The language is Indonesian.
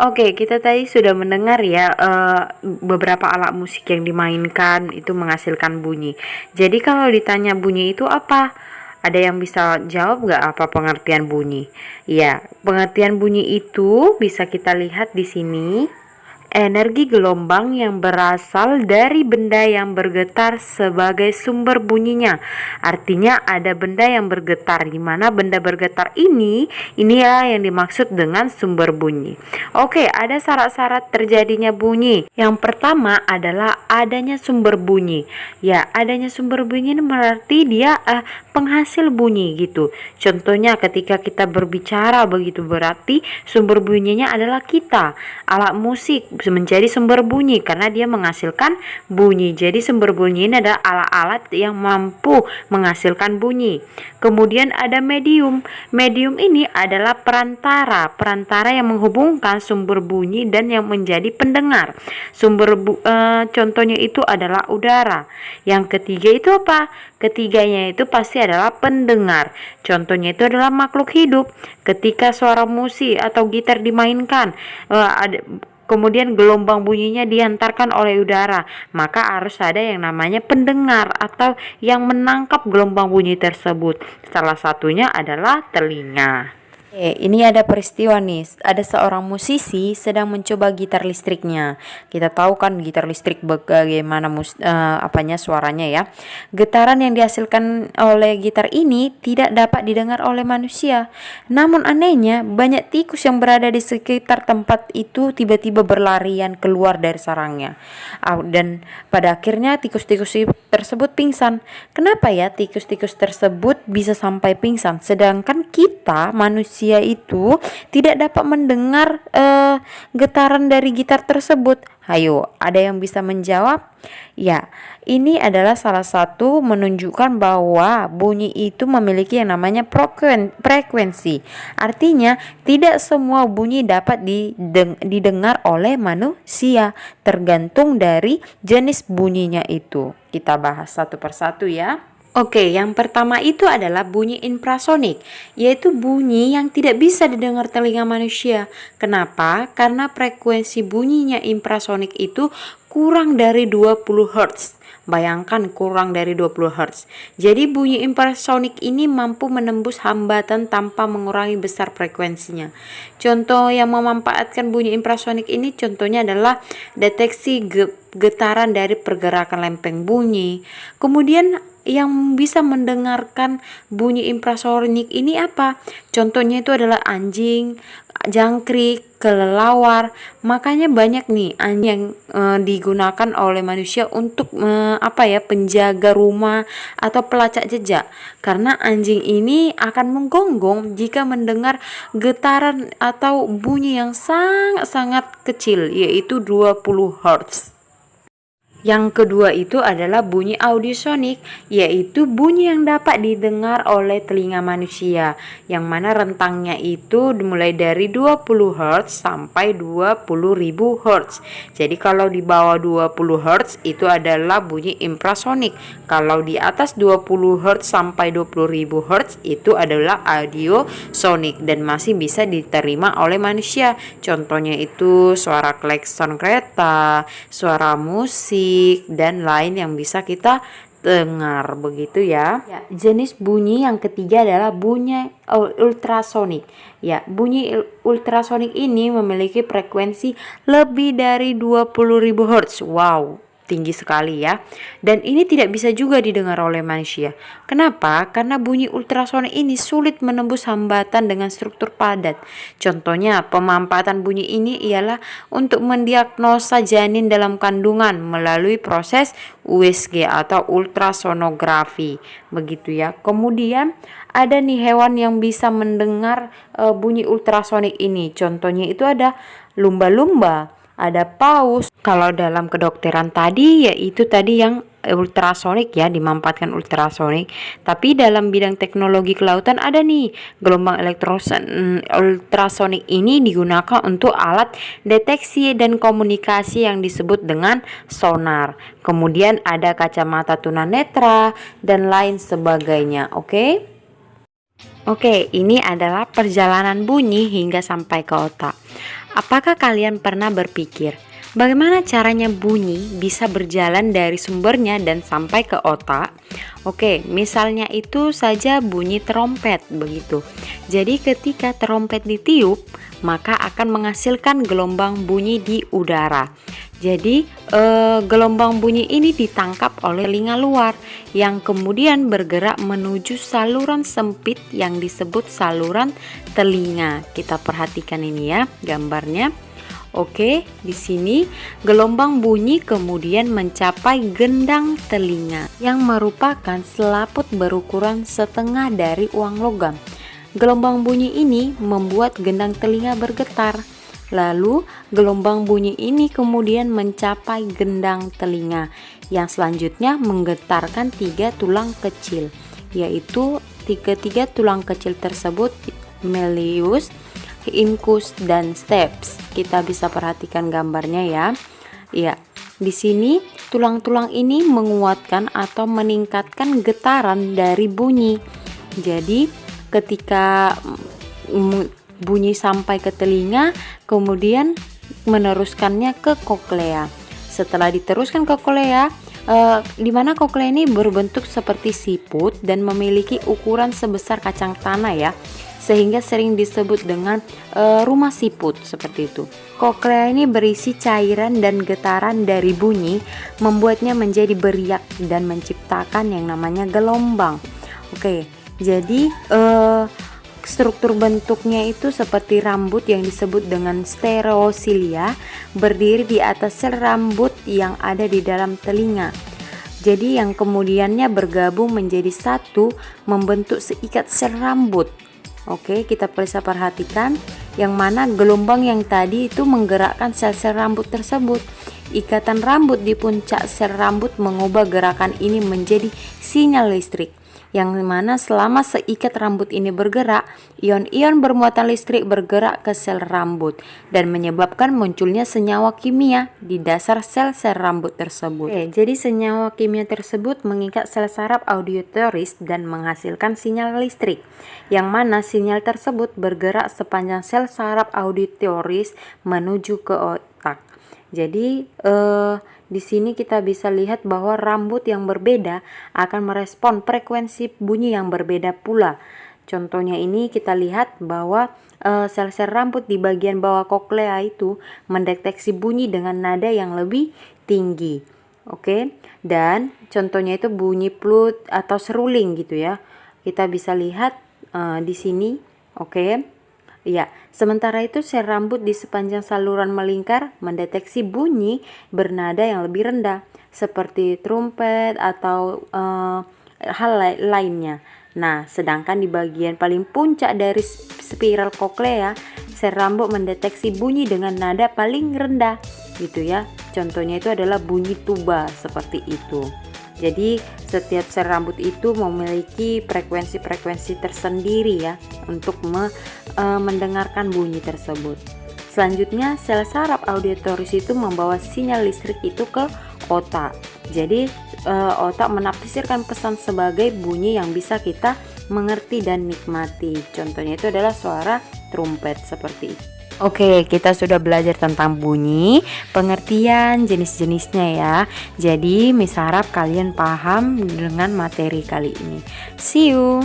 Oke, kita tadi sudah mendengar ya beberapa alat musik yang dimainkan itu menghasilkan bunyi. Jadi kalau ditanya bunyi itu apa? Ada yang bisa jawab nggak apa pengertian bunyi? Ya, pengertian bunyi itu bisa kita lihat di sini. Energi gelombang yang berasal dari benda yang bergetar sebagai sumber bunyinya. Artinya ada benda yang bergetar, di mana benda bergetar inilah yang dimaksud dengan sumber bunyi. Oke, ada syarat-syarat terjadinya bunyi. Yang pertama adalah adanya sumber bunyi. Ya, adanya sumber bunyi ini berarti dia penghasil bunyi gitu. Contohnya ketika kita berbicara begitu, berarti sumber bunyinya adalah kita. Alat musik menjadi sumber bunyi karena dia menghasilkan bunyi. Jadi sumber bunyi ini adalah alat-alat yang mampu menghasilkan bunyi. Kemudian ada medium. Medium ini adalah perantara yang menghubungkan sumber bunyi dan yang menjadi pendengar. Contohnya itu adalah udara. Yang ketiga itu apa? Ketiganya itu pasti adalah pendengar. Contohnya itu adalah makhluk hidup. Ketika suara musik atau gitar dimainkan, kemudian gelombang bunyinya dihantarkan oleh udara, maka harus ada yang namanya pendengar atau yang menangkap gelombang bunyi tersebut. Salah satunya adalah telinga. Ini ada peristiwa nih, ada seorang musisi sedang mencoba gitar listriknya. Kita tahu kan gitar listrik bagaimana suaranya ya. Getaran yang dihasilkan oleh gitar ini tidak dapat didengar oleh manusia. Namun anehnya banyak tikus yang berada di sekitar tempat itu tiba-tiba berlarian keluar dari sarangnya. Dan pada akhirnya tikus-tikus tersebut pingsan. Kenapa ya tikus-tikus tersebut bisa sampai pingsan, sedangkan kita manusia itu tidak dapat mendengar getaran dari gitar tersebut? Ayo, ada yang bisa menjawab? Ya, ini adalah salah satu menunjukkan bahwa bunyi itu memiliki yang namanya frekuensi. Artinya, tidak semua bunyi dapat didengar oleh manusia, tergantung dari jenis bunyinya itu. Kita bahas satu persatu ya. Oke, yang pertama itu adalah bunyi infrasonik, yaitu bunyi yang tidak bisa didengar telinga manusia. Kenapa? Karena frekuensi bunyinya infrasonik itu kurang dari 20 Hz. Bayangkan kurang dari 20 Hz. Jadi bunyi infrasonik ini mampu menembus hambatan tanpa mengurangi besar frekuensinya. Contoh yang memanfaatkan bunyi infrasonik ini contohnya adalah deteksi getaran dari pergerakan lempeng bunyi. Kemudian yang bisa mendengarkan bunyi infrasonik ini apa? Contohnya itu adalah anjing, jangkrik, kelelawar. Makanya banyak nih anjing yang digunakan oleh manusia untuk penjaga rumah atau pelacak jejak. Karena anjing ini akan menggonggong jika mendengar getaran atau bunyi yang sangat-sangat kecil, yaitu 20 Hz. Yang kedua itu adalah bunyi audiosonik, yaitu bunyi yang dapat didengar oleh telinga manusia, yang mana rentangnya itu dimulai dari 20 Hz sampai 20.000 Hz. Jadi kalau di bawah 20 Hz itu adalah bunyi infrasonik. Kalau di atas 20 Hz sampai 20.000 Hz itu adalah audiosonik dan masih bisa diterima oleh manusia. Contohnya itu suara klakson kereta, suara musik, dan lain yang bisa kita dengar begitu ya. Jenis bunyi yang ketiga adalah bunyi ultrasonik. Ya, bunyi ultrasonik ini memiliki frekuensi lebih dari 20.000 Hz. Wow, tinggi sekali ya. Dan ini tidak bisa juga didengar oleh manusia. Kenapa? Karena bunyi ultrasonik ini sulit menembus hambatan dengan struktur padat. Contohnya, pemanfaatan bunyi ini ialah untuk mendiagnosa janin dalam kandungan melalui proses USG atau ultrasonografi. Begitu ya. Kemudian ada nih hewan yang bisa mendengar bunyi ultrasonik ini. Contohnya itu ada lumba-lumba, ada paus. Kalau dalam kedokteran tadi yaitu tadi yang ultrasonik ya, dimanfaatkan ultrasonik. Tapi dalam bidang teknologi kelautan ada nih gelombang ultrasonik ini digunakan untuk alat deteksi dan komunikasi yang disebut dengan sonar. Kemudian ada kacamata tunanetra dan lain sebagainya. Oke, ini adalah perjalanan bunyi hingga sampai ke otak. Apakah kalian pernah berpikir bagaimana caranya bunyi bisa berjalan dari sumbernya dan sampai ke otak? Oke, misalnya itu saja bunyi trompet begitu. Jadi ketika trompet ditiup, maka akan menghasilkan gelombang bunyi di udara. Jadi gelombang bunyi ini ditangkap oleh telinga luar yang kemudian bergerak menuju saluran sempit yang disebut saluran telinga. Kita perhatikan ini ya gambarnya. Oke, di sini gelombang bunyi kemudian mencapai gendang telinga yang merupakan selaput berukuran setengah dari uang logam. Gelombang bunyi ini membuat gendang telinga bergetar. Lalu gelombang bunyi ini kemudian mencapai gendang telinga yang selanjutnya menggetarkan 3 tulang kecil, yaitu tiga tulang kecil tersebut Malleus, incus dan stapes. Kita bisa perhatikan gambarnya ya. Ya, di sini tulang-tulang ini menguatkan atau meningkatkan getaran dari bunyi. Jadi ketika bunyi sampai ke telinga, kemudian meneruskannya ke koklea. Setelah diteruskan ke koklea, di mana koklea ini berbentuk seperti siput dan memiliki ukuran sebesar kacang tanah ya, sehingga sering disebut dengan rumah siput seperti itu. Koklea ini berisi cairan dan getaran dari bunyi membuatnya menjadi beriak dan menciptakan yang namanya gelombang. Oke, jadi struktur bentuknya itu seperti rambut yang disebut dengan stereocilia, berdiri di atas sel rambut yang ada di dalam telinga. Jadi yang kemudiannya bergabung menjadi satu membentuk seikat sel rambut. Oke, kita bisa perhatikan yang mana gelombang yang tadi itu menggerakkan sel-sel rambut tersebut. Ikatan rambut di puncak sel rambut mengubah gerakan ini menjadi sinyal listrik, yang mana selama seikat rambut ini bergerak, ion-ion bermuatan listrik bergerak ke sel rambut dan menyebabkan munculnya senyawa kimia di dasar sel-sel rambut tersebut. Jadi senyawa kimia tersebut mengikat sel saraf auditoris dan menghasilkan sinyal listrik, yang mana sinyal tersebut bergerak sepanjang sel saraf auditoris menuju ke otak. Jadi di sini kita bisa lihat bahwa rambut yang berbeda akan merespon frekuensi bunyi yang berbeda pula. Contohnya ini kita lihat bahwa sel-sel rambut di bagian bawah koklea itu mendeteksi bunyi dengan nada yang lebih tinggi. Oke, dan contohnya itu bunyi flute atau seruling gitu ya. Kita bisa lihat di sini. Oke. Ya, sementara itu sel rambut di sepanjang saluran melingkar mendeteksi bunyi bernada yang lebih rendah seperti trompet atau hal lainnya. Nah, sedangkan di bagian paling puncak dari spiral koklea, sel rambut mendeteksi bunyi dengan nada paling rendah gitu ya. Contohnya itu adalah bunyi tuba seperti itu. Jadi setiap sel rambut itu memiliki frekuensi-frekuensi tersendiri ya untuk mendengarkan bunyi tersebut. Selanjutnya sel saraf auditoris itu membawa sinyal listrik itu ke otak. Jadi otak menafsirkan pesan sebagai bunyi yang bisa kita mengerti dan nikmati. Contohnya itu adalah suara trompet seperti itu. Oke, kita sudah belajar tentang bunyi, pengertian jenis-jenisnya ya. Jadi, Miss harap kalian paham dengan materi kali ini. See you.